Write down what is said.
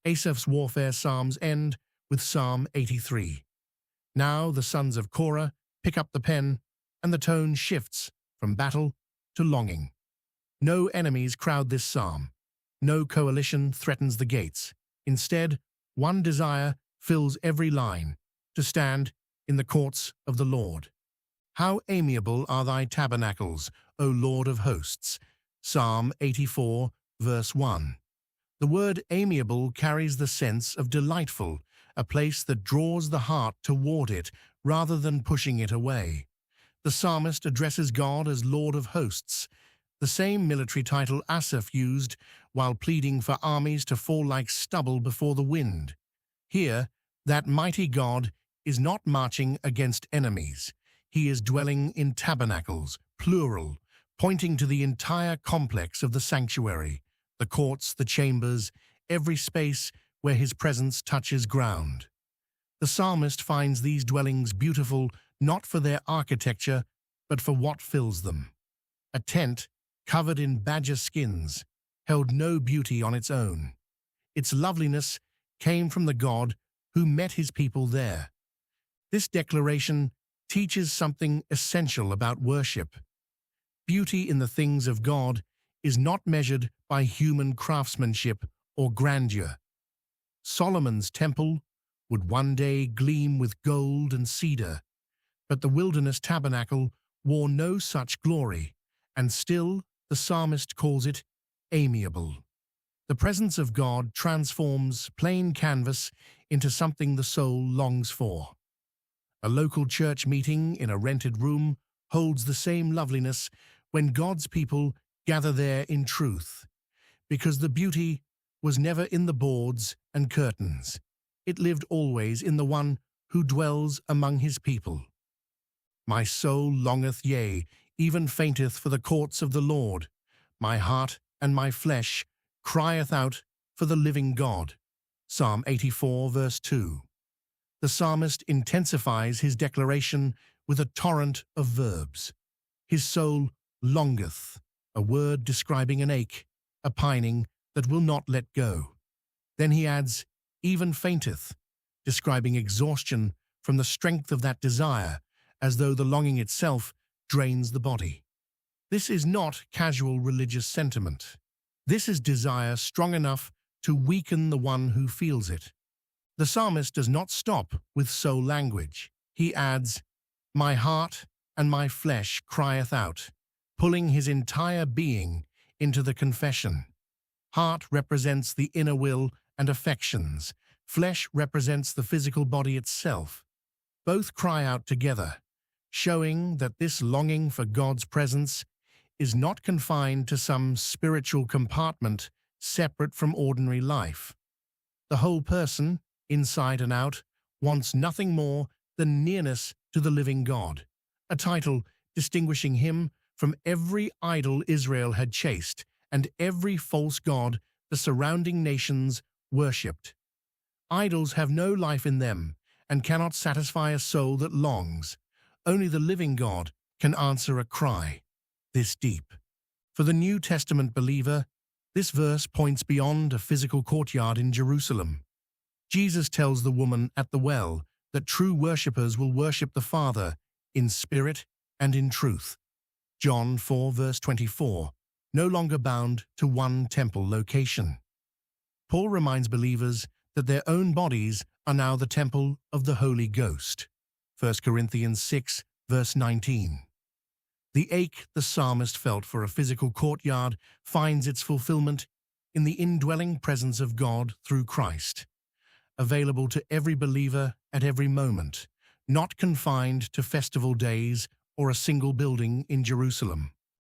Asaph's warfare psalms end with Psalm 83. Now the sons of Korah pick up the pen, and the tone shifts from battle to longing. No enemies crowd this psalm. No coalition threatens the gates. Instead, one desire fills every line: to stand in the courts of the Lord. How amiable are thy tabernacles, O Lord of hosts. Psalm 84, verse 1. The word amiable carries the sense of delightful, a place that draws the heart toward it rather than pushing it away. The psalmist addresses God as Lord of hosts, the same military title Asaph used while pleading for armies to fall like stubble before the wind. Here, that mighty God is not marching against enemies. He is dwelling in tabernacles, plural, pointing to the entire complex of the sanctuary, the courts, the chambers, every space where his presence touches ground. The psalmist finds these dwellings beautiful not for their architecture, but for what fills them. A tent, covered in badger skins, held no beauty on its own. Its loveliness came from the God who met his people there. This declaration teaches something essential about worship. Beauty in the things of God is not measured by human craftsmanship or grandeur. Solomon's temple would one day gleam with gold and cedar, but the wilderness tabernacle wore no such glory, and still the psalmist calls it amiable. The presence of God transforms plain canvas into something the soul longs for. A local church meeting in a rented room holds the same loveliness when God's people gather there in truth, because the beauty was never in the boards and curtains. It lived always in the one who dwells among his people. My soul longeth, yea, even fainteth for the courts of the Lord. My heart and my flesh crieth out for the living God. Psalm 84, verse 2. The psalmist intensifies his declaration with a torrent of verbs. His soul longeth, a word describing an ache, a pining that will not let go. Then he adds, even fainteth, describing exhaustion from the strength of that desire, as though the longing itself drains the body. This is not casual religious sentiment. This is desire strong enough to weaken the one who feels it. The psalmist does not stop with soul language. He adds, my heart and my flesh crieth out, pulling his entire being into the confession. Heart represents the inner will and affections. Flesh represents the physical body itself. Both cry out together, showing that this longing for God's presence is not confined to some spiritual compartment separate from ordinary life. The whole person, inside and out, wants nothing more than nearness to the living God, a title distinguishing him from every idol Israel had chased and every false god the surrounding nations worshipped. Idols have no life in them and cannot satisfy a soul that longs. Only the living God can answer a cry this deep. For the New Testament believer, this verse points beyond a physical courtyard in Jerusalem. Jesus tells the woman at the well that true worshippers will worship the Father in spirit and in truth. John 4, verse 24, no longer bound to one temple location. Paul reminds believers that their own bodies are now the temple of the Holy Ghost. 1 Corinthians 6, verse 19. The ache the psalmist felt for a physical courtyard finds its fulfillment in the indwelling presence of God through Christ, available to every believer at every moment, not confined to festival days or a single building in Jerusalem.